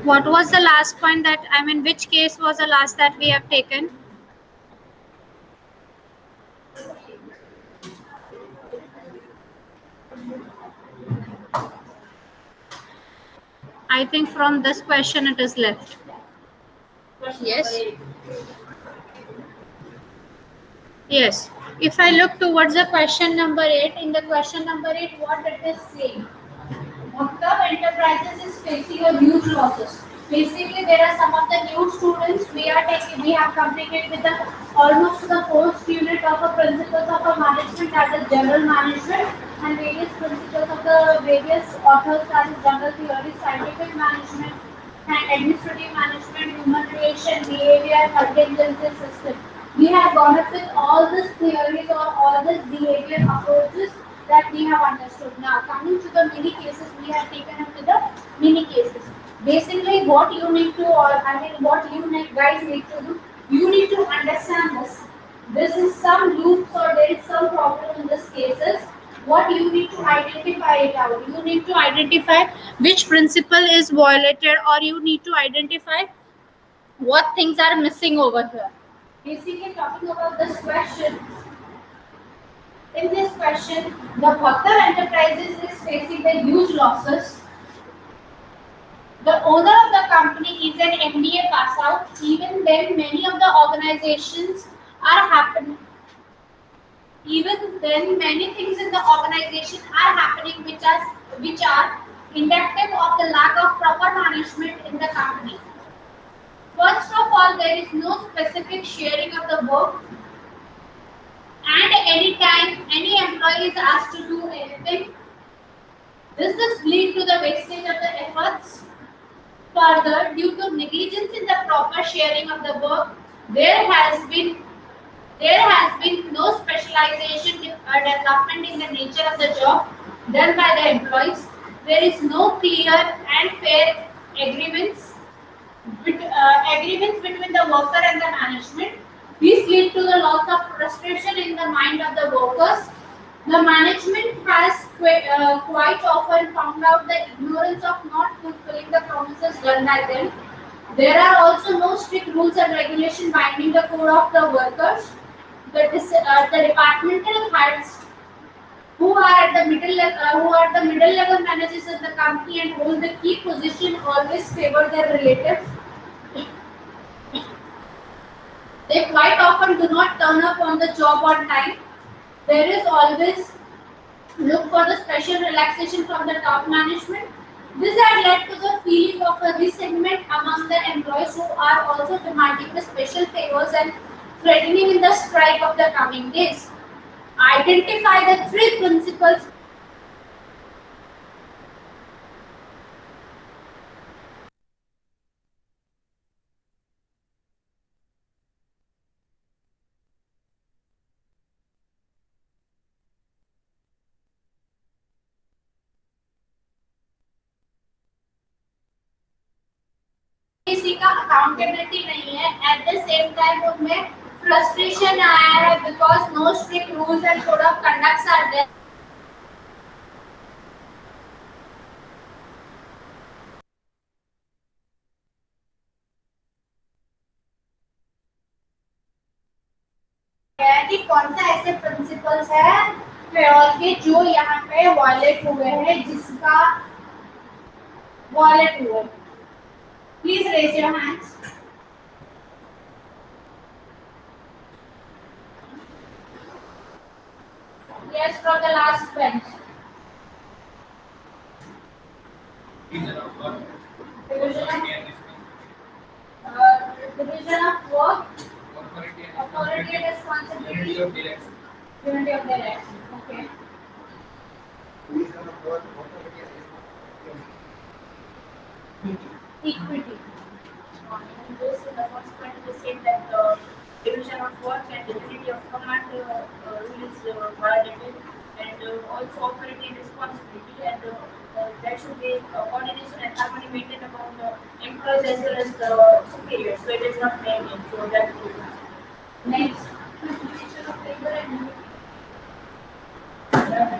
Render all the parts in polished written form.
What was the last point that, I mean, which case was the last that we have taken? I think from this question it is left. Yes. Yes. If I look towards the question number 8, in the question number 8, what it is saying? Bhakta Enterprises is facing a huge losses. Basically, there are some of the new students we have completed with the almost the first unit of the principles of the management, that is general management, and various principles of the various authors, that is general theory, scientific management, and administrative management, human relation, behavior, contingency system. We have gone up with all these theories or all these behavior approaches that we have understood. Now, coming to the mini cases, we have taken up to the mini cases. Basically, what you need to, or I mean, what guys need to do, you need to understand this. This is some loops or there is some problem in this cases. What you need to identify it out. You need to identify which principle is violated, or you need to identify what things are missing over here. Basically, talking about this question, in this question, the Bhakta Enterprises is facing the huge losses. The owner of the company is an MBA pass out. Even then, many of the organizations are happening. Even then, many things in the organization are happening which are indicative of the lack of proper management in the company. First of all, there is no specific sharing of the work, and anytime any employee is asked to do anything, this is lead to the wastage of the efforts. Further, due to negligence in the proper sharing of the work, there has been there has been no specialization development in the nature of the job done by the employees. There is no clear and fair agreements agreements between the worker and the management. These lead to the loss of frustration in the mind of the workers. The management has quite often found out the ignorance of not fulfilling the promises done by them. There are also no strict rules and regulations binding the core of the workers. The departmental heads who are the middle level managers of the company and hold the key position always favor their relatives. They quite often do not turn up on the job on time. There is always look for the special relaxation from the top management. This had led to the feeling of a resentment among the employees who are also demanding the special favors and threatening in the strike of the coming days. Identify the three principles. किसी का accountability नहीं है, at the same time उनमें frustration आया है because no strict rules and code of conducts are there. कि कौन सा ऐसे प्रिंसिपल्स है पेरोल के जो यहाँ पे वायलेट हुए हैं, जिसका वायलेट हुए. Please raise your hands. Yes, from the last bench. Division of work, authority and responsibility, unity of direction. Okay. Equity. And this the first point is saying that the division of work and the unity of command rule is violated, and also authority and responsibility, and that should be coordination and harmony maintained among the employees as well as the superiors. So it is not maintained. So that is next. Division of labor and unity.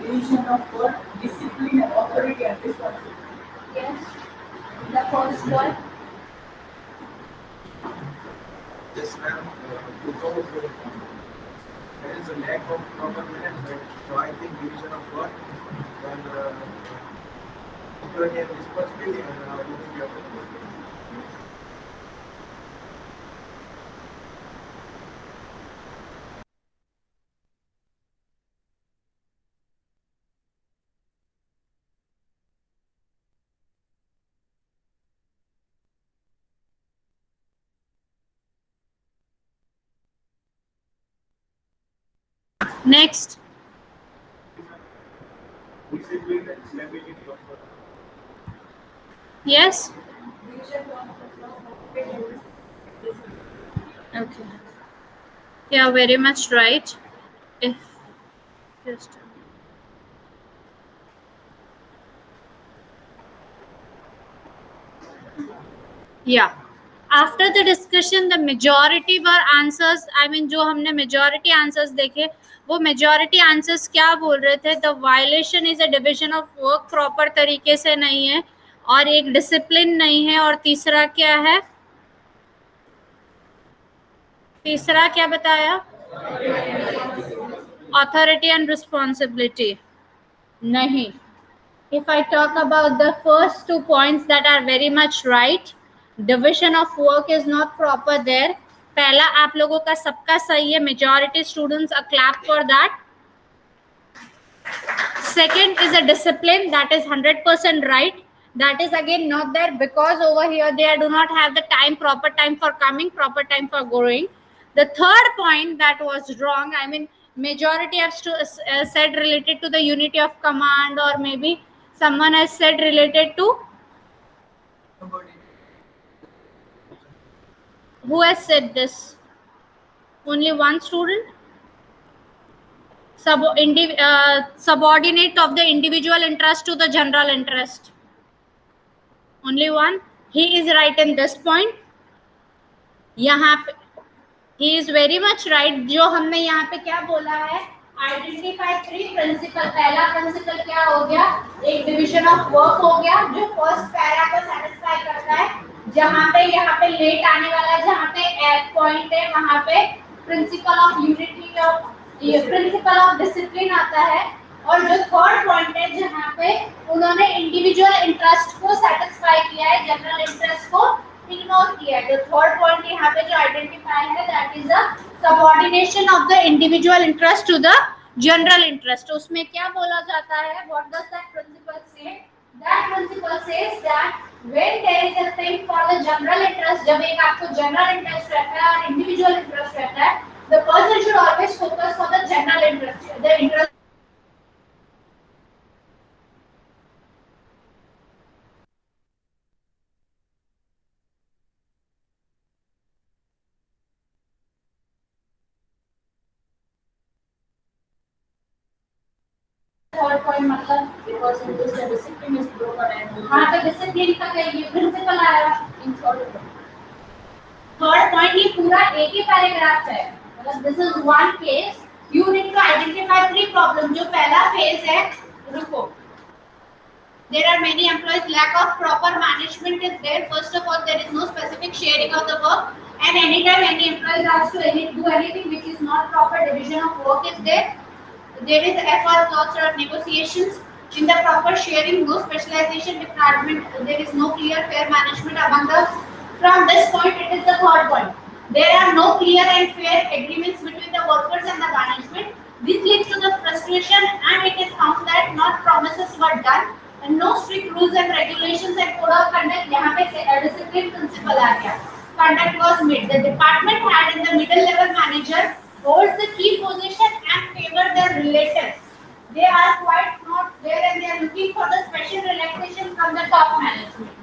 Division of work, discipline, and authority and responsibility. Yes. The first one. Yes, ma'am. Because there is a lack of proper management, so I think division of work and equality and responsibility and unity of the work. Next. Discipline and stability of work. Yes. Okay. Yeah, very much right. If just yeah. After the discussion, the majority were answers. I mean, जो हमने majority answers देखे, वो majority answers क्या बोल रहे थे? The violation is a division of work proper तरीके से नहीं है, और एक discipline नहीं है, और तीसरा क्या है? तीसरा क्या बताया? Authority and responsibility. नहीं. If I talk about the first 2 points that are very much right, division of work is not proper there. पहला आप लोगों का सबका सही है, majority students a clap for that. Second is a discipline, that is 100% right. That is again not there because over here they do not have the time, proper time for coming, proper time for going. The third point that was wrong, I mean, majority have said related to the unity of command, or maybe someone has said related to, who has said this? Only one student? Subordinate of the individual interest to the general interest. Only one. He is right in this point. यहाँ पे he is very much right. जो हमने यहाँ पे क्या बोला है, identify three principal. पहला प्रिंसिपल क्या हो गया? एक डिवीजन ऑफ वर्क हो गया, जो फर्स्ट पैरा को सेटिस्फाई करता है. जहाँ पे यहाँ पे लेट आने वाला, जहाँ पे पॉइंट है, वहाँ पे principle of unity of, principle of discipline आता है. और जो थर्ड पॉइंट है, जहाँ पे उन्होंने इंडिविजुअल इंटरेस्ट को सेटिस्फाई किया है, जनरल इंटरेस्ट को इग्नोर किया है. जो थर्ड पॉइंट यहाँ पे जो आइडेंटिफाई है, that is the subordination of the individual interest to the general interest. उसमें क्या बोला जाता है? What does that principle say? That principle says that when there is a thing for the general interest, जब एक आपको general interest रहता है और इंडिविजुअल इंटरेस्ट रहता है, the person should always focus for the general interest, the interest. Third point मतलब because in this discipline is broken and हां, तो डिसिप्लिन का ये प्रिंसिपल आया इन थर्ड पॉइंट. ये पूरा एक ही पैराग्राफ है. मतलब this is one case. You need to identify three problem. जो पहला फेज है, रुको, there are many employees, lack of proper management is there. First of all, there is no specific sharing of the work, and anytime any employee has to do anything which is not proper, division of work is there. There is effort, lots of negotiations in the proper sharing, no specialization requirement. There is no clear fair management among the. From this point, it is the third point. There are no clear and fair agreements between the workers and the management. This leads to the frustration, and it is found that not promises were done, and no strict rules and regulations and code of conduct. यहाँ पे discipline principle आ गया. Conduct was made. The department had in the middle level manager holds the key position and favor their relatives. They are quite not there, and they are looking for the special relaxation from the top management.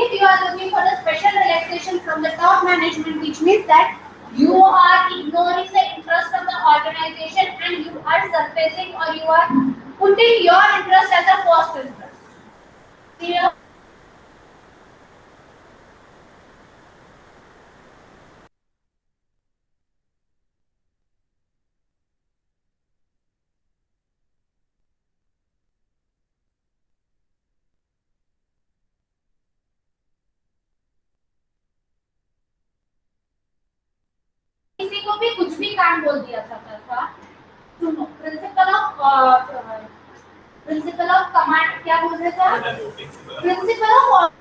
If you are looking for the special relaxation from the top management, which means that you are ignoring the interest of the organization and you are surfacing, or you are putting your interest as a first interest. Clear? किसी को भी कुछ भी काम बोल दिया जाता था। सुनो, प्रिंसिपल ऑफ कमांड क्या बोल रहे थे? Principle of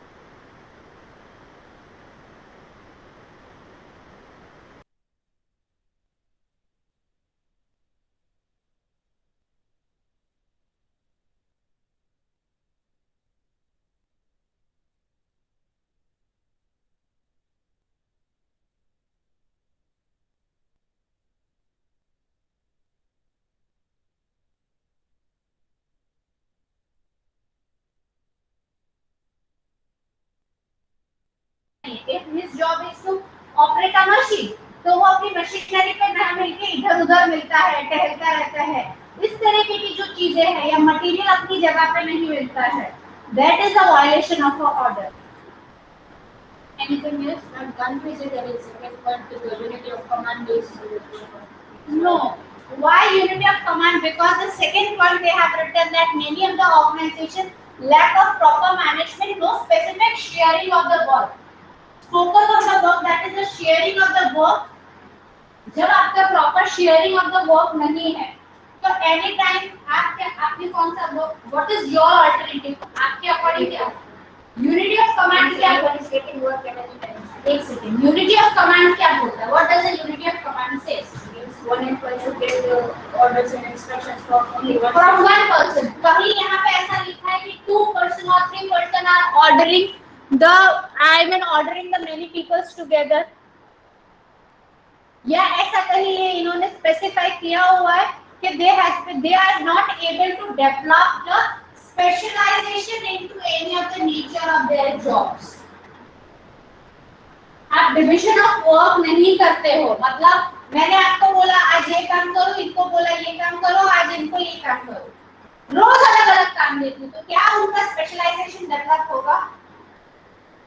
his job is to operate a machine, तो वो अपनी मशीनरी पे ना मिलके इधर उधर मिलता है, टहलता रहता है। इस तरीके की जो चीजें हैं या मटेरियल अपनी जगह पे नहीं मिलता है, that is a violation of a order. Anything else? And one visit there is second point to the unity of command is No. Why unity of command? Because the second point they have written that many of the organization lack of proper management, no specific sharing of the work. Focus on the work, that is the sharing of the work. जब आपका proper sharing of the work नहीं है तो any time आपने कौन सा what is your alternative आपके according क्या यूनिटी ऑफ कमांड क्या everyone is getting work at any time. एक सेकंड यूनिटी ऑफ कमांड क्या बोलता है what does the unity of command says Means one employee should get the orders and instructions from only one from person. One person कहीं यहाँ पे ऐसा लिखा है कि 2 पर्सन और 3 person are ordering the I mean ordering the many peoples together या ऐसा कहीं ये इन्होंने स्पेसिफाई किया हुआ है कि they are not able to develop the specialization into any of the nature of their jobs. आप डिविजन ऑफ वर्क नहीं करते हो, मतलब मैंने आपको बोला आज ये काम करो, इनको बोला ये काम करो, आज इनको ये काम करो, रोज अलग अलग काम देती हूँ, तो क्या उनका स्पेशलाइजेशन डेवलप होगा?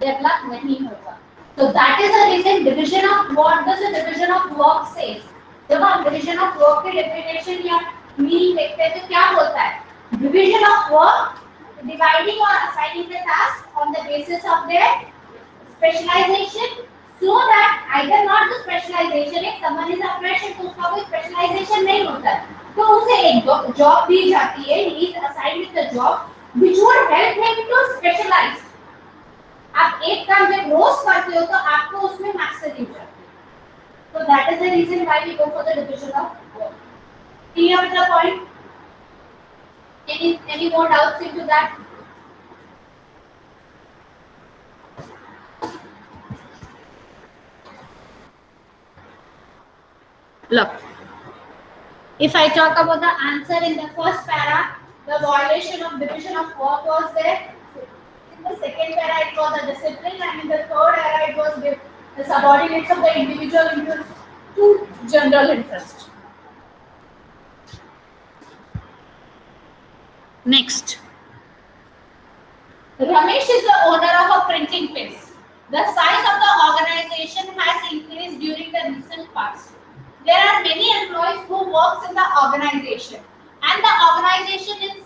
डेवलप नहीं होगा। So that is the reason division of what does the division of work says? जब हम division of work की definition या meaning देखते हैं तो क्या बोलता है? Division of work, dividing or assigning the task on the basis of their specialization, so that either not the specialization, if someone is a fresher तो उसका कोई specialization नहीं होता है, तो उसे एक job दी जाती है, he is assigned with the job which would help him to specialize. आप एक काम जब रोज करते हो तो आपको उसमें मास्टरी हो जाती है, तो that is the reason why we go for the division of work. Clear with the point? Any more doubts into that? Look, if I talk about the answer in the first para, the violation of division of work was there. In the second para it was the discipline, and in the third era it was the subordinates of the individual interest to general interest. Next, Ramesh is the owner of a printing press. The size of the organization has increased during the recent past. There are many employees who works in the organization, and the organization is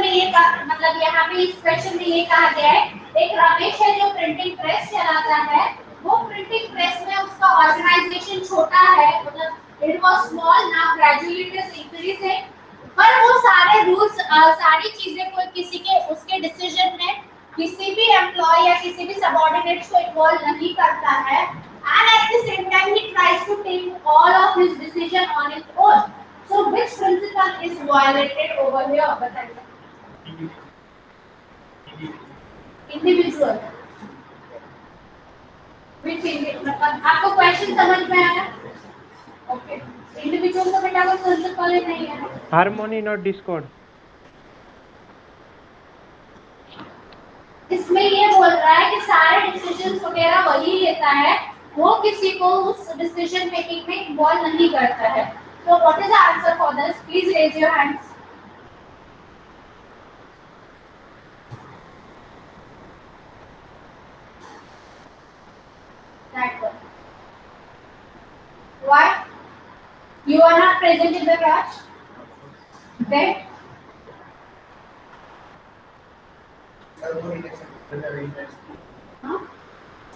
में ये मतलब यहाँ पे special में ये कहा गया है, एक रमेश है जो प्रिंटिंग प्रेस चलाता है, वो प्रिंटिंग प्रेस में उसका ऑर्गेनाइजेशन छोटा है, मतलब it was small, now gradually it is increasing, पर वो सारे रूल्स सारी चीजें कोई किसी के उसके डिसीजन में किसी भी एम्प्लॉय या किसी भी सबऑर्डिनेट्स को इन्वॉल्व नहीं करता है, and at the same time he tries to take all of his decision on his own. So which principle is violated over here? बताइए. इंडिविजुअल which मतलब आपको क्वेश्चन समझ में आया? ओके, इंडिविजुअल तो बेटा कोई प्रिंसिपल नहीं है. Harmony not Discord. कोई ये बोल रहा है कि सारे डिसीजन वगैरह वही लेता है, वो किसी को उस डिसीजन मेकिंग में इन्वॉल्व नहीं करता है. So what is the answer for this? Please raise your hands. That one. Why? You are not present in the class? Then? Subordination to general interest. Huh?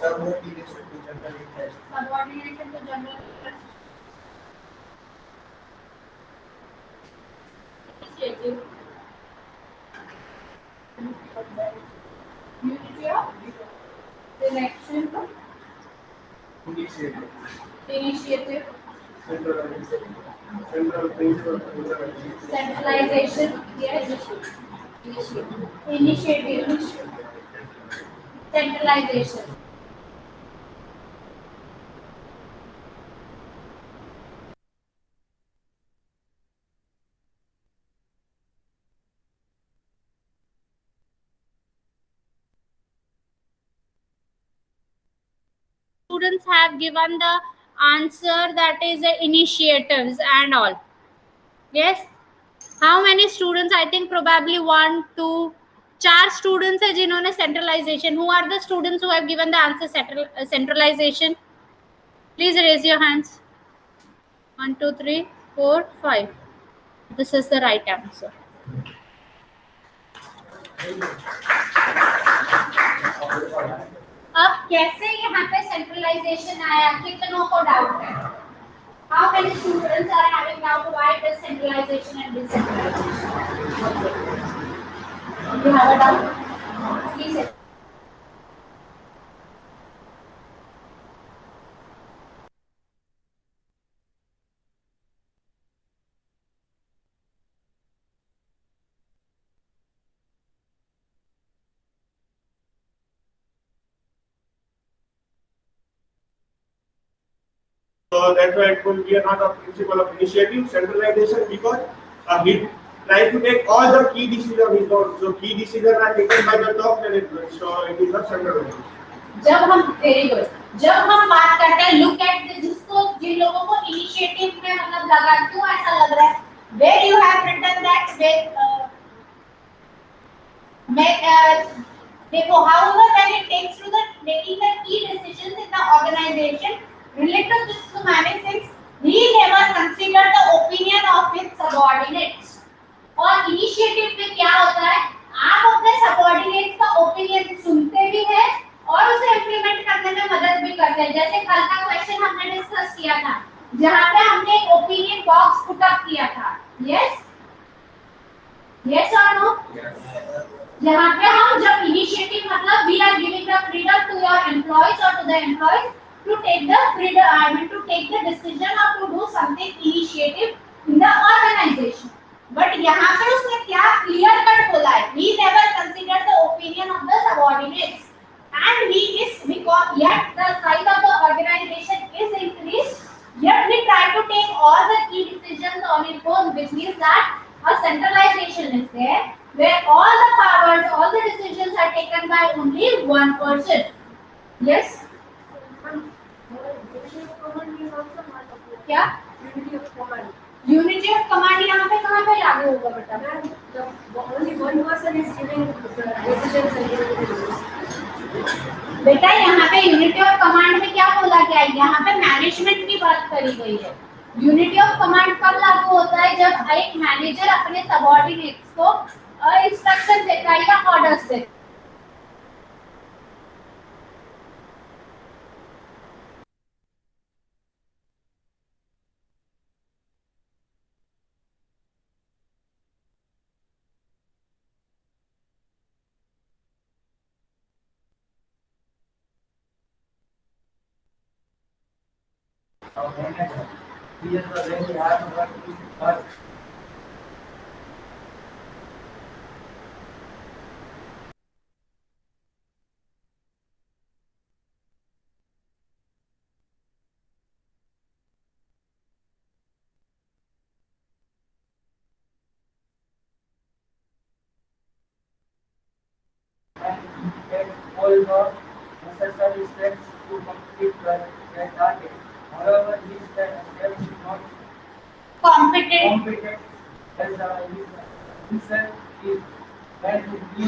Subordination to general interest. Subordination to general interest. Initiative. Unity of direction to Initiative. initiative. Centralization. Central principle. Centralization. Yes. Initiative. Centralization. Students have given the answer, that is initiatives and all. Yes. How many students? I think probably 1, 2, 4 students है जिन्होंने centralization. Who are the students who have given the answer centralization? Please raise your hands. 1, 2, 3, 4, 5. This is the right answer. अब कैसे यहाँ पे centralization आया, कितनों को doubt है? How many students are having doubt why it is centralization and decentralization? You have a doubt? Please. So that's why it could be not a principle of initiative, centralization, because he tries to take all the key decisions of his own. So key decisions are taken by the top management. So it is not centralization. जब हम very good जब हम बात करते हैं look at जिसको जिन लोगों को इनिशिएटिव में मतलब लगा क्यों ऐसा लग रहा है where you have written that देखो however when it takes to the making the key decisions in the organization related to management he never considered the opinion of his subordinates. और इनिशिएटिव में क्या होता है आप अपने सबऑर्डिनेट्स का opinion सुनते भी हैं और उसे इंप्लीमेंट करने में मदद भी करते हैं. जैसे कल का क्वेश्चन हमने डिस्कस किया था जहां पे हमने एक ओपिनियन बॉक्स पुट अप किया था. यस यस और नो? जहां पे हम जब इनिशिएटिव मतलब we are giving the freedom to your employees और to the employees to take the freedom I mean to take the decision और to do something initiative in the organization. But यहाँ पे उसने क्या क्लियर कट बोला है he never considered the opinion of the subordinates and he is because yet the size of the organization is increased yet he tried to take all the key decisions on his own, which means that a centralization is there where all the powers, all the decisions are taken by only one person. Yes. क्या unity of command यहाँ पे कहाँ पे लागू होगा बेटा? Only one person is giving decisions and giving the rules. बेटा यहाँ पे यूनिटी ऑफ कमांड में क्या बोला गया है? यहाँ पे मैनेजमेंट की बात करी गई है. यूनिटी ऑफ कमांड कब लागू होता है? जब एक मैनेजर अपने सबऑर्डिनेट्स को इंस्ट्रक्शन देता है या ऑर्डर्स देता है. all the necessary steps to complete their target. However, he is not competent as he said is when he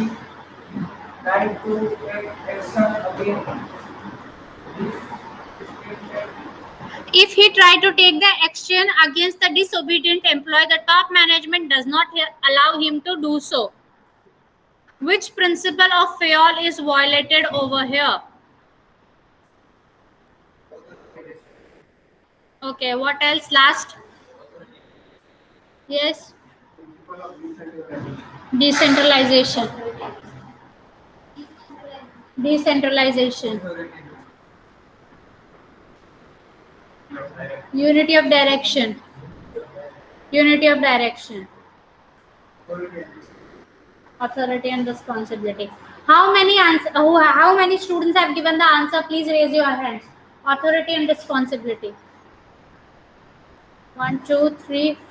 tried to take action against this statement. If he tried to take the action against the disobedient employee, the top management does not allow him to do so. Which principle of FAOL is violated over here? Okay, what else? Last? Yes? Principle of decentralization. Decentralization. Decentralization. Unity of direction. Unity of direction. Authority and responsibility. How many students have given the answer? Please raise your hands. Authority and responsibility. 1 2 3 4.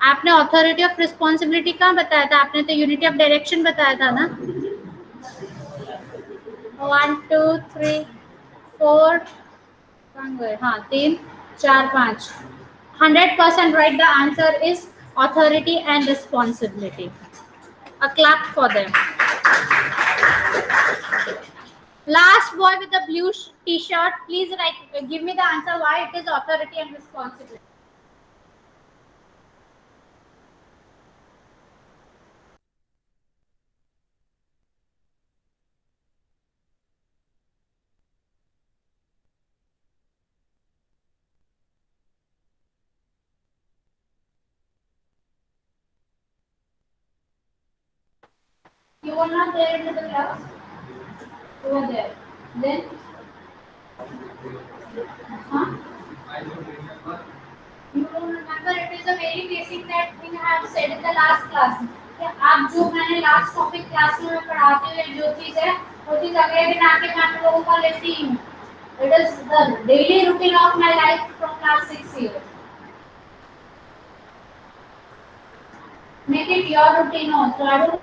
आपने authority of responsibility कहाँ बताया था? आपने तो unity of direction बताया था ना. 1 2 3 4. हाँ 3 4 5. 100% right. The answer is authority and responsibility. A clap for them. Last boy with the blue t-shirt, please give me the answer why it is authority and responsibility. You were not there in the class? You were there. Then? Huh? You don't remember? It is a very basic that thing I have said in the last class. कि आप जो मैंने last topic class में पढ़ाते हुए जो चीज है वो चीज अगले दिन आके मैं आप लोगों को लेती हूँ. It is the daily routine of my life from last 6 years. Make it your routine also. I don't.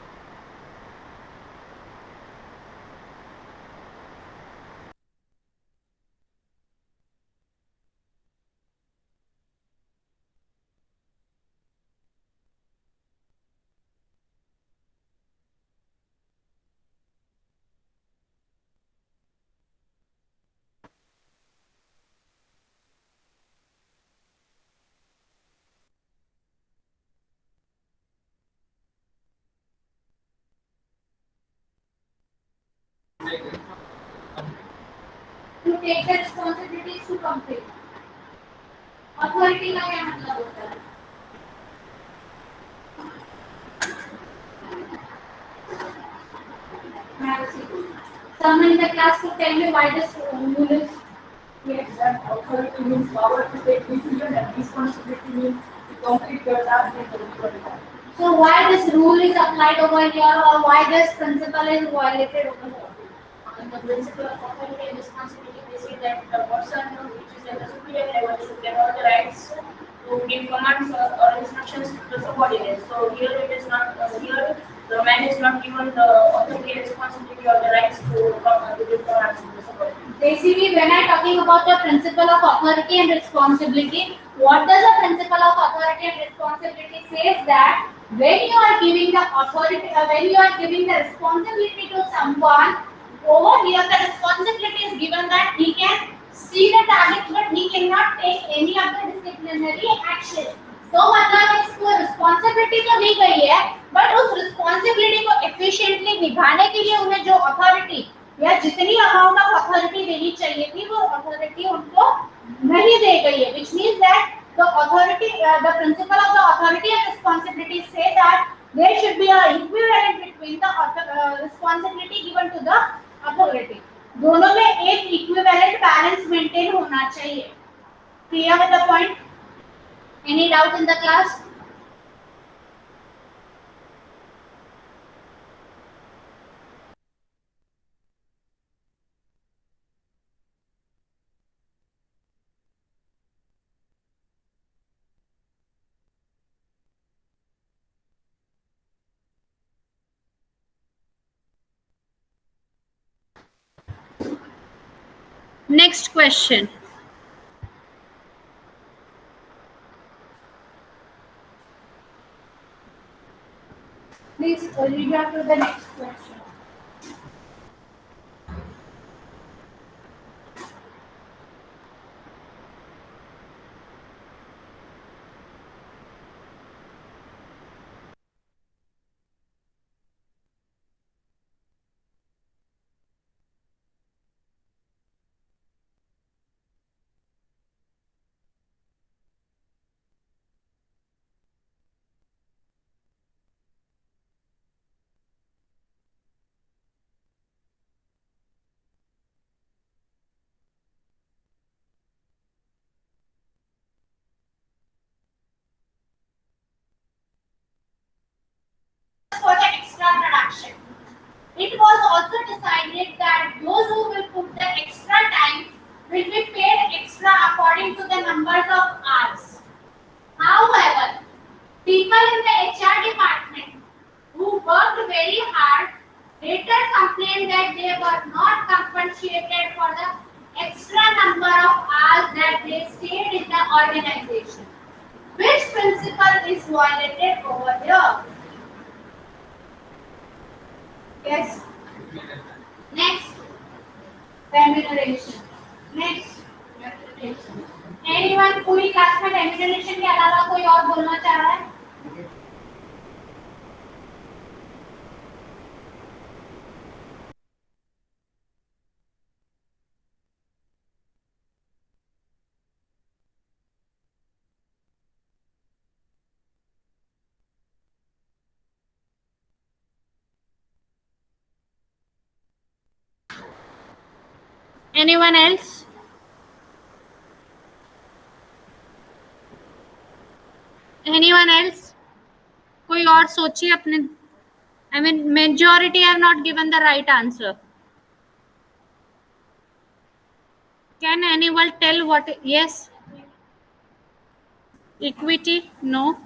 To take the responsibilities to complete. Authority का क्या मतलब होता है? Someone in the class could tell me why this rule is. Yes, and authority means power to take decision and responsibility means to complete your task in the required time. So why this rule is applied over here, or why this principle is violated over here? And the principle of authority and responsibility they say that the person which is at the superior level should get all the rights to give commands or instructions to the subordinates. So here it is not here the man is not given the authority and responsibility or the rights to give commands to the subordinates. Basically, when I'm talking about the principle of authority and responsibility, what does the principle of authority and responsibility says that when you are giving the authority, when you are giving the responsibility to someone, over here the responsibility is given that he can see the target, but he cannot take any of the disciplinary action. तो मतलब इसको responsibility तो दी गई है, but उस responsibility को efficiently निभाने के लिए उन्हें जो अथॉरिटी या जितनी अमाउंट ऑफ अथॉरिटी देनी चाहिए थी वो अथॉरिटी उनको नहीं दी गई है. Which means that the authority, the principle of the authority and responsibility say that there should be a equivalent between the responsibility given to the authority. दोनों में एक equivalent balance maintain होना चाहिए. Clear with the point? Any doubt in the class? Next question. Please read out to the next question. For the extra production. It was also decided that those who will put the extra time will be paid extra according to the numbers of hours. However, people in the HR department who worked very hard later complained that they were not compensated for the extra number of hours that they stayed in the organization. Which principle is violated over here? Yes. Next, remuneration. Next, remuneration. Anyone पूरी class में remuneration के अलावा कोई और बोलना चाह रहा है? Anyone else? Anyone else? कोई और सोचिए अपने. I mean, majority have not given the right answer. Can anyone tell what? Yes. Equity? No.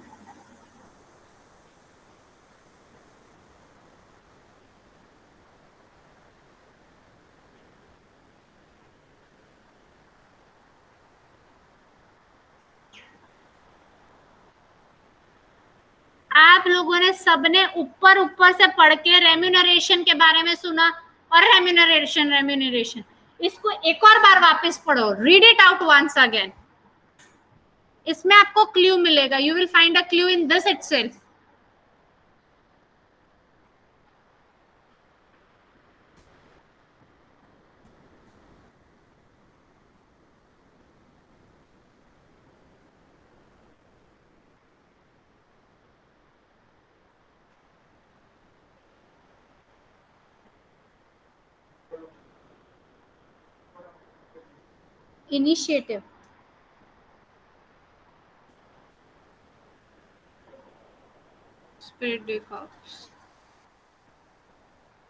आप लोगों ने सबने ऊपर ऊपर से पढ़ के रेम्यूनरेशन के बारे में सुना और रेम्यूनरेशन इसको एक और बार वापस पढ़ो. Read it out once again. इसमें आपको क्लू मिलेगा. You will find a clue in this itself. Initiative. Spirit day corps.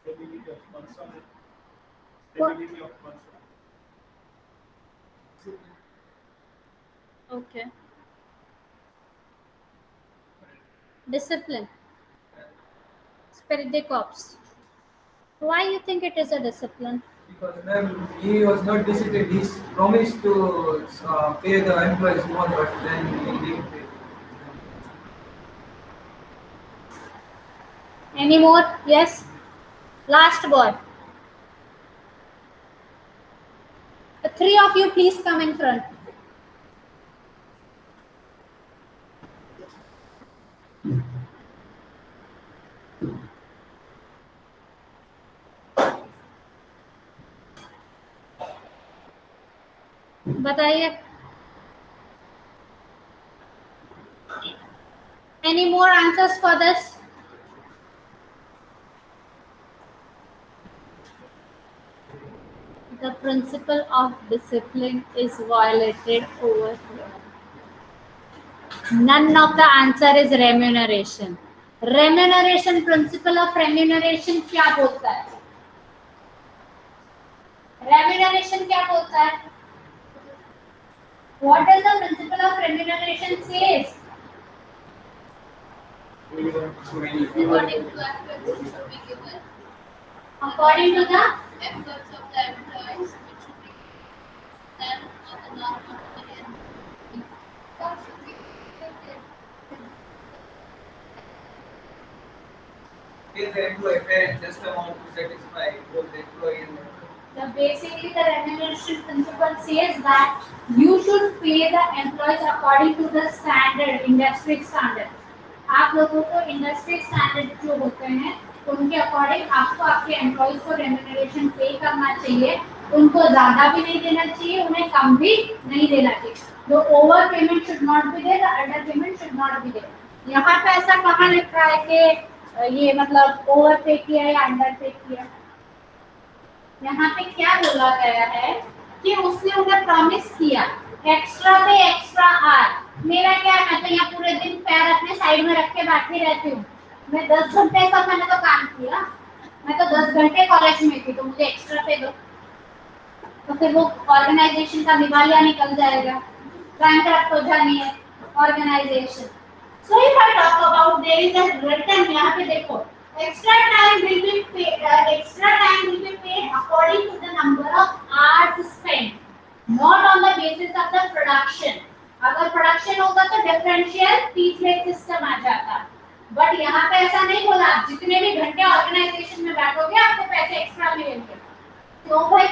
Stability of person. Stability of person. Okay. Discipline. Spirit day corps. Why you think it is a discipline? Because ma'am, he was not disciplined. He promised to pay the employees more, but then he didn't pay. Any more? Yes. Last boy. The three of you, please come in front. बताइए. Any more answers for this? The principle of discipline is violated over here. None of the answer is remuneration. Remuneration, principle of remuneration क्या बोलता है? Remuneration क्या बोलता है? What does the principle of remuneration says? According to efforts should be given. According to the Efforts of the employees, which should be basically the remuneration principle says that you should pay the employees according to the standard, industry standard. आप लोगों को industry standard जो होते हैं उनके according आपको आपके employees को रेम्यूनरेशन पे करना चाहिए. उनको ज्यादा भी नहीं देना चाहिए, उन्हें कम भी नहीं देना चाहिए. The overpayment should not be there, the underpayment should not be there. यहाँ पे ऐसा कहाँ लिख रहा है कि ये मतलब ओवर पे किया या अंडर पे किया? यहाँ पे क्या बोला गया है कि उसने उन्हें प्रॉमिस किया एक्स्ट्रा पे एक्स्ट्रा आर. मेरा क्या है, मैं तो यहाँ पूरे दिन पैर अपने साइड में रख के बैठी रहती हूँ. मैं 10 घंटे का मैंने तो काम किया, मैं तो 10 घंटे कॉलेज में थी, तो मुझे एक्स्ट्रा पे दो. तो फिर वो ऑर्गेनाइजेशन का दिवालिया निकल जाएगा, बैंकरप्ट हो जानी है organization. So if I talk about there is a return, यहाँ पे देखो extra time will be paid according to the number of hours spent, not on the basis of the production. अगर प्रोडक्शन होगा तो differential fees rate system आ जाता. But यहाँ पे ऐसा नहीं बोला, आप जितने भी घंटे ऑर्गेनाइजेशन में बैठोगे आपको पैसे एक्स्ट्रा मिलेंगे. तो भाई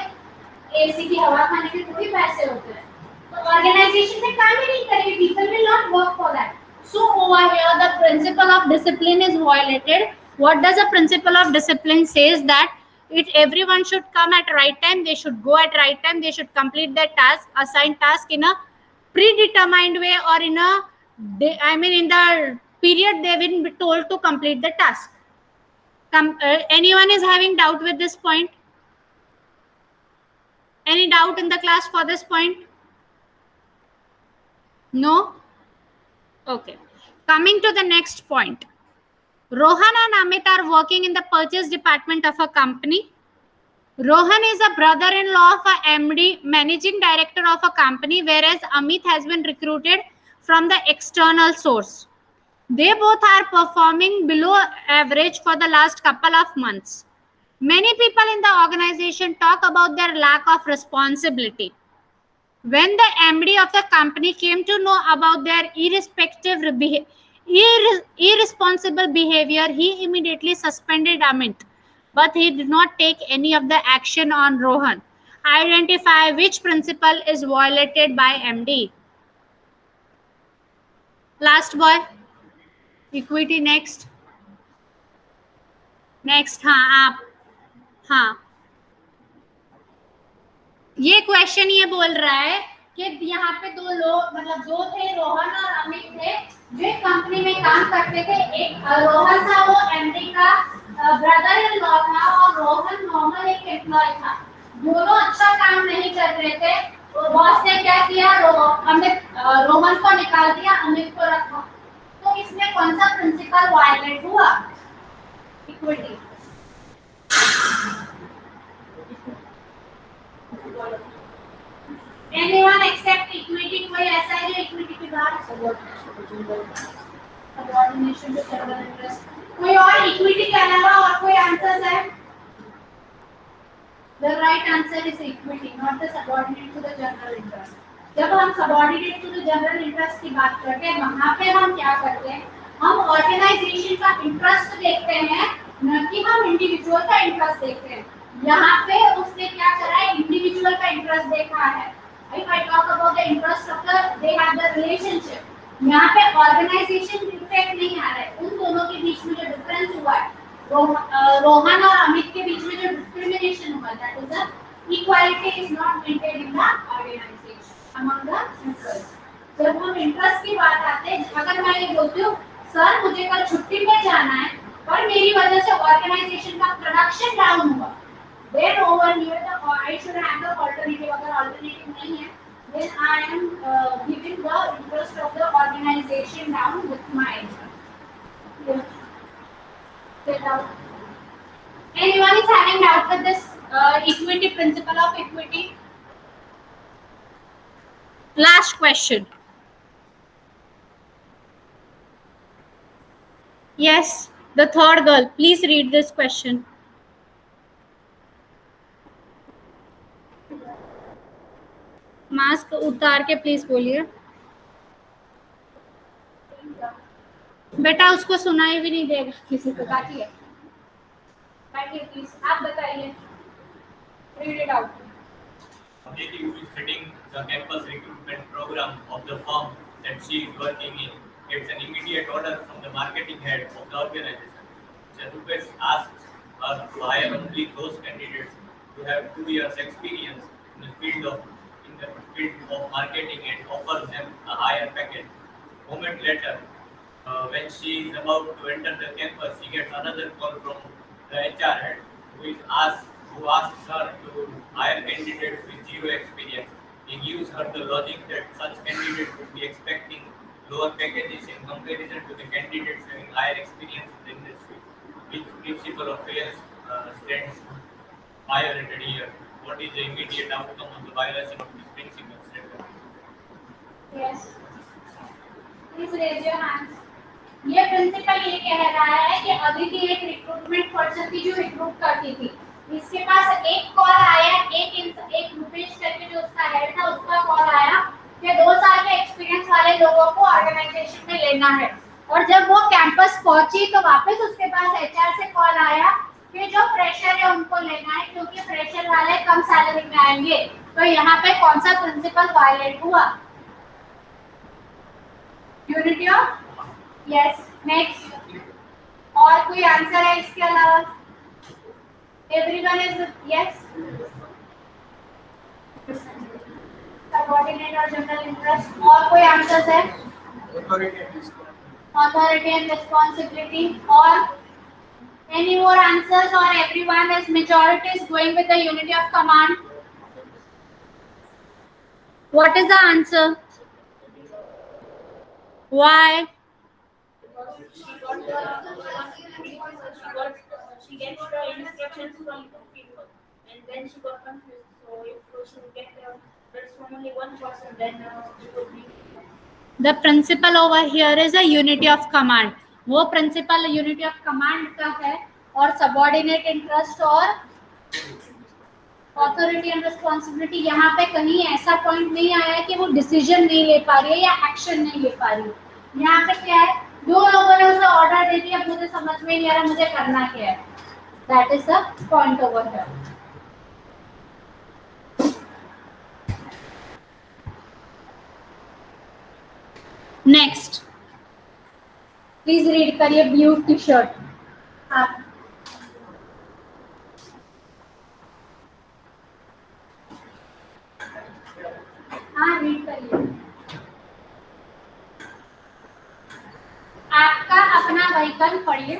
एसी की हवा खाने के थोड़ी पैसे होते हैं. तो ऑर्गेनाइजेशन में काम ही नहीं करेगी, people will not work for that. So over here the principle of discipline is violated. What does the principle of discipline says that everyone should come at right time, they should go at right time, they should complete their task, assigned task in a predetermined way, or in a in the period they will be told to complete the task. Anyone is having doubt with this point? Any doubt in the class for this point? No? Okay. Coming to the next point. Rohan and Amit are working in the purchase department of a company. Rohan is a brother-in-law of a MD, managing director of a company, whereas Amit has been recruited from the external source. They both are performing below average for the last couple of months. Many people in the organization talk about their lack of responsibility. When the MD of the company came to know about their irresponsible behavior, he immediately suspended Amit, but he did not take any of the action on Rohan. Identify which principle is violated by MD. Last boy. Equity next. Next, हाँ आप, हाँ. ये question ये बोल रहा है कि यहाँ पे दो लोग मतलब दो थे, रोहन और अमित थे, जो कंपनी में काम करते थे. एक रोहन था, वो एमडी का ब्रदर इन लॉ था, और रोहन नॉर्मल एक एम्प्लॉय था. दोनों अच्छा काम नहीं कर रहे थे. तो बॉस ने क्या किया, रोहन को निकाल दिया, अमित को रखा. तो इसमें कौन सा प्रिंसिपल वायलेट हुआ? इक्विटी. Anyone except equity? कोई ऐसा है जो इक्विटी के बाहर? Subordination to general interest. कोई और इक्विटी के अलावा और कोई आंसर है? The right answer is equity, not the subordinate to the general interest. जब हम subordinate to the general interest की बात करते हैं, वहाँ पे हम क्या करते हैं, हम ऑर्गेनाइजेशन का इंटरेस्ट देखते हैं, न कि हम इंडिविजुअल का इंटरेस्ट देखते हैं. यहाँ पे उसने क्या करा है, इंडिविजुअल का इंटरेस्ट देखा है. If I talk about the interest of they have the relationship. यहाँ पे ऑर्गेनाइजेशन इफेक्ट नहीं आ रहा है. उन दोनों के बीच में जो डिफरेंस हुआ है, रोहन और अमित के बीच में जो डिस्क्रिमिनेशन हुआ, that is the equality is not maintained in the organization among the employees. जब हम इंटरेस्ट की बात आते हैं, अगर मैं ये बोलती हूँ सर मुझे कल छुट्टी पे जाना है पर मेरी वजह से ऑर्गेनाइजेशन का प्रोडक्शन डाउन हुआ, then over here I should have the alternative. अगर alternative नहीं है, then I am giving the interest of the organization down with my income. Get out. Anyone is having doubt with this equity principle of equity? Last question. Yes, the third girl. Please read this question. Mask उतार के please बोलिए. बेटा उसको सुनाई भी नहीं देगा किसी को. बैठिए प्लीज, आप बताइए. Read it out. Aditi, who is heading the campus recruitment program of the firm that she is working in, gets an immediate order from the marketing head of the organization. Charupesh asks her to hire only those candidates who have 2 years experience in the field of marketing and offers them a higher package. Moment later, when she is about to enter the campus, she gets another call from the HR head, who asks her to hire candidates with zero experience. He gives her the logic that such candidates would be expecting lower packages in comparison to the candidates having higher experience in the industry. Which principle of fairness stands violated here? What is the immediate outcome of the violation of this principle? Yes. Please raise your hands. ये principal ये कह रहा है कि अदिति एक recruitment person थी जो recruit करती थी। इसके पास एक कॉल आया, एक रुपेश करके जो उसका हेड था उसका कॉल आया कि 2 साल के एक्सपीरियंस वाले लोगों को ऑर्गेनाइजेशन में लेना है। और जब वो कैंपस पहुंची तो वापस उसके पास एचआर से कॉल आया कि जो फ्रेशर है उनको लेना है क्योंकि फ्रेशर वाले कम सैलरी में आएंगे। तो यहाँ पे कौन सा प्रिंसिपल वायलेट हुआ? Unity of yes. नेक्स्ट, और कोई आंसर है इसके अलावा? Everyone is yes. सबऑर्डिनेट और जनरल इंटरेस्ट, और कोई आंसर्स है? Authority and responsibility, or any more answers, or everyone is majority is going with the unity of command? What is the answer? Why? She gets the instructions from 2 people, and then she got confused. So if she would get that's from only one person, then it would be. The principle over here is a unity of command. वो principle unity of command का है, और subordinate interest और authority and responsibility यहाँ पे कहीं ऐसा point नहीं आया है कि वो decision नहीं ले पा रही है या action नहीं ले पा रही है। यहाँ पे क्या है, 2 लोगों ने उसे order दे दिया, मुझे समझ में नहीं आ रहा मुझे करना क्या है। That is the point over here. Next, please read करिए ब्लू टी शर्ट। आप हाँ रीड करिए। आपका अपना व्हीकल पढ़िए।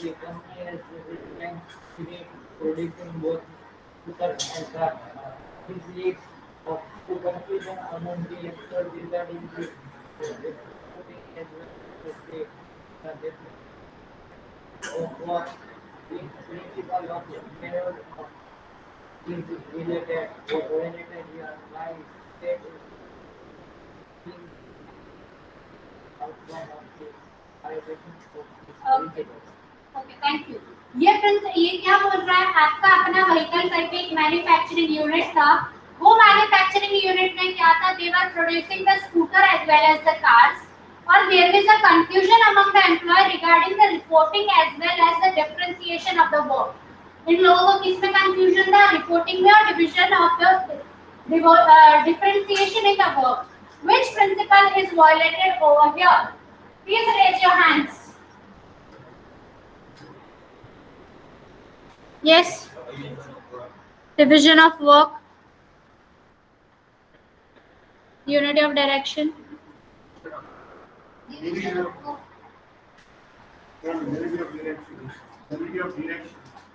The company has been producing both scooters and cars. This leads to confusion among the users regarding the reporting as well as the definition of what the principle of error is related or related your life state is outcome of the violation of this principle. Okay, thank you. ये क्या बोल रहा है, आपका अपना vehicle करके एक manufacturing unit था। वो मैन्युफैक्चरिंग यूनिट में क्या था, they were producing the scooter as well as the cars, और there is a confusion among the employee regarding the reporting as well as the differentiation of the work. इन लोगों को किसमें कंफ्यूजन था, reporting में और division of the differentiation in the work. Which principle is violated over here? Please raise your hands. Yes. Division of work. Unity of direction.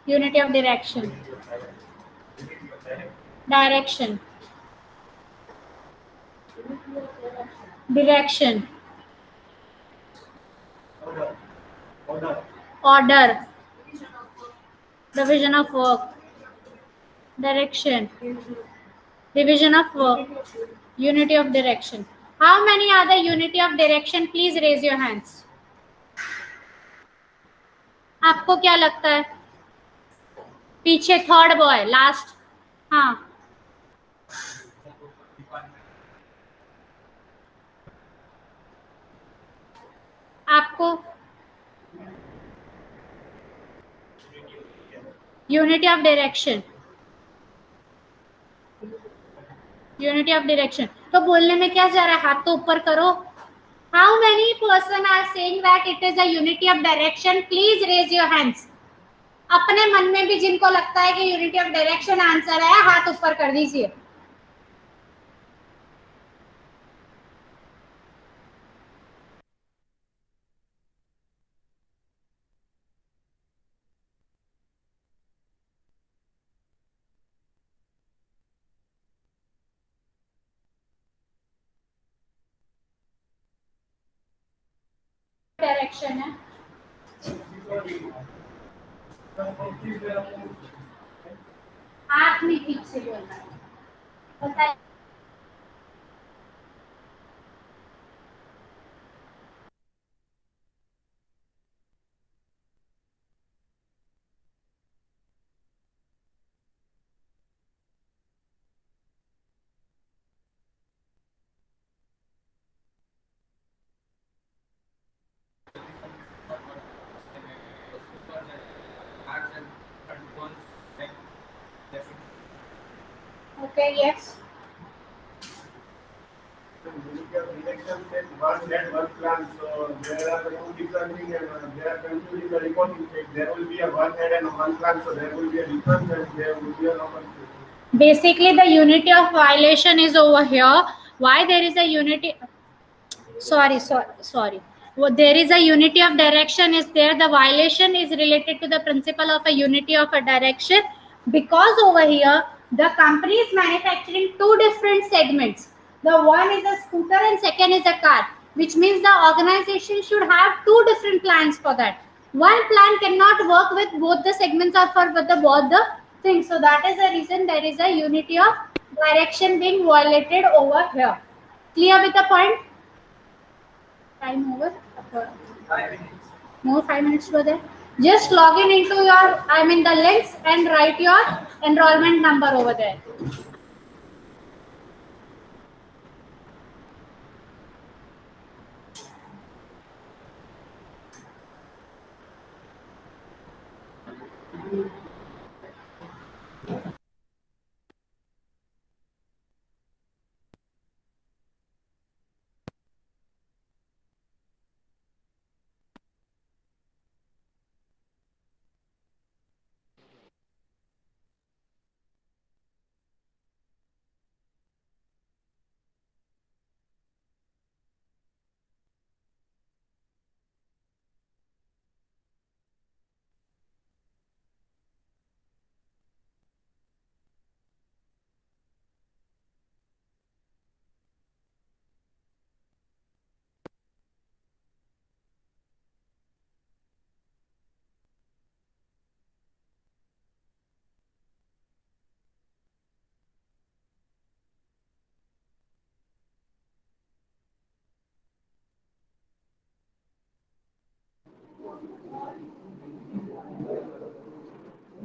Unity of direction. Direction. Direction. Order. Division of work. Direction. Division of work. Unity of direction. How many are the unity of direction? Please raise your hands. आपको क्या लगता है? पीछे third boy last. हाँ, आपको? Unity of direction, unity of direction. तो बोलने में क्या जा रहा है? हाथ तो ऊपर करो। How many person are saying that it is a unity of direction? Please raise your hands. अपने मन में भी जिनको लगता है कि यूनिटी ऑफ डायरेक्शन आंसर है, हाथ ऊपर कर दीजिए। डायरेक्शन है। हाथ में ठीक से बोलना है, बताइए। Okay, yes. So unity of direction said one had one plan, so there are the two different things and they are confusing the reporting check. There will be a one head and one plan, so there will be a difference and there will be a normal. Basically, the unity of violation is over here. Why there is a unity? Sorry. Well, there is a unity of direction is there. The violation is related to the principle of a unity of a direction, because over here the company is manufacturing two different segments. The one is a scooter and second is a car, which means the organization should have two different plans for that. One plan cannot work with both the segments or for both the things. So that is the reason there is a unity of direction being violated over here. Clear with the point? Time over. More 5 minutes were there. Just log in into your, the links and write your enrollment number over there.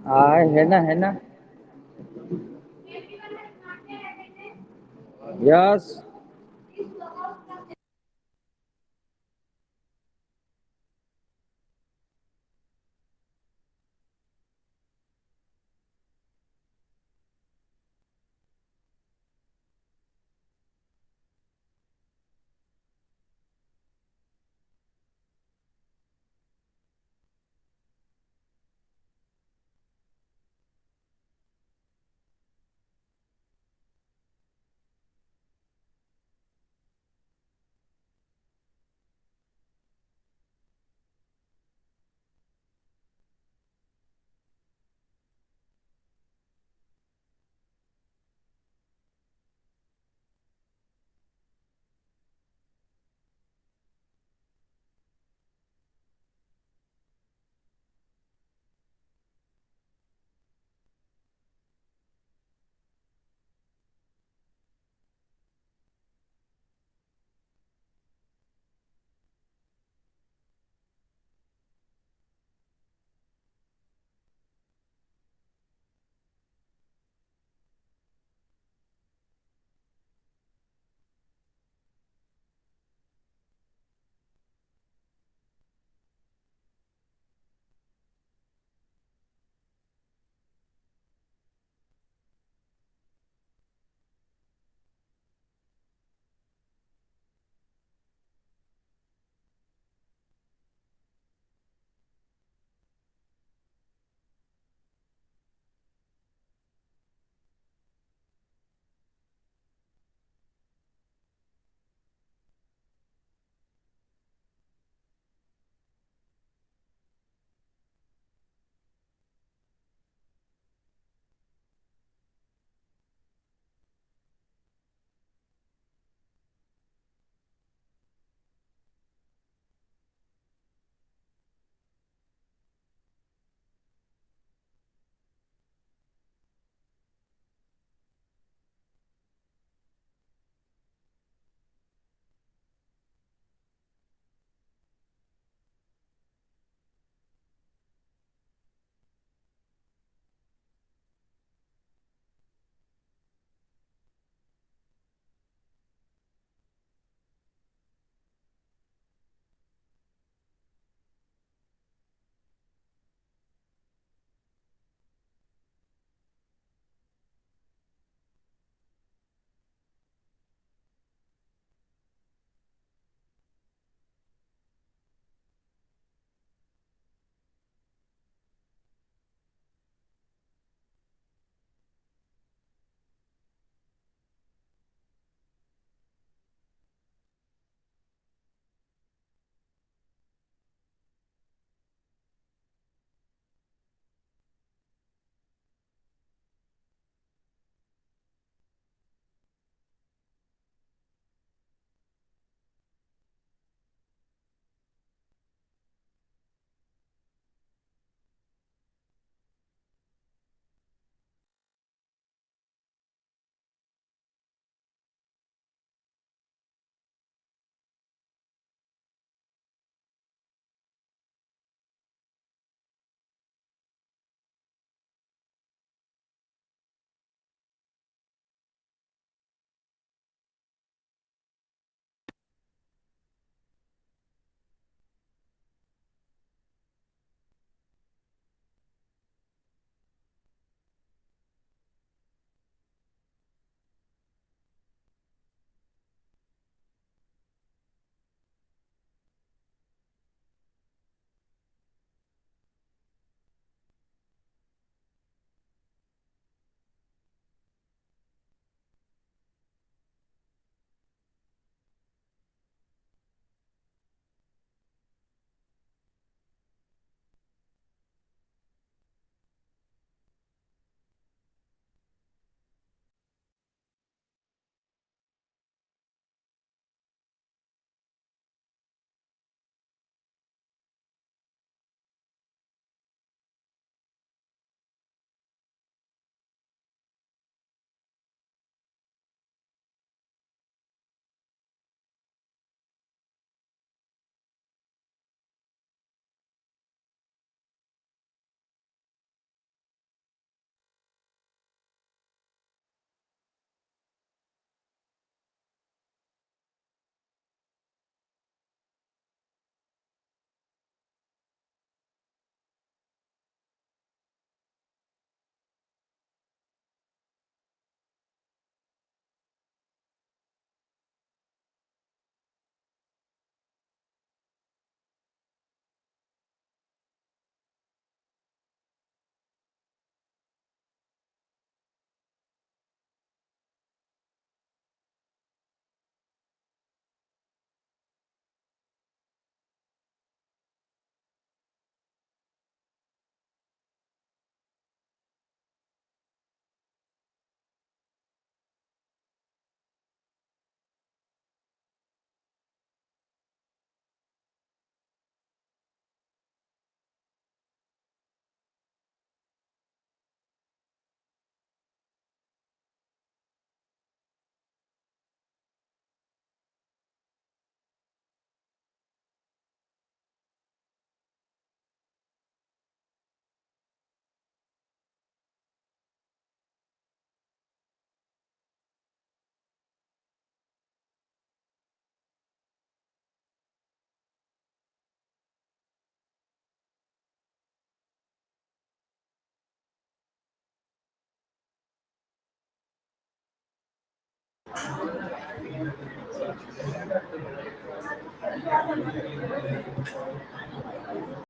हाँ है ना yes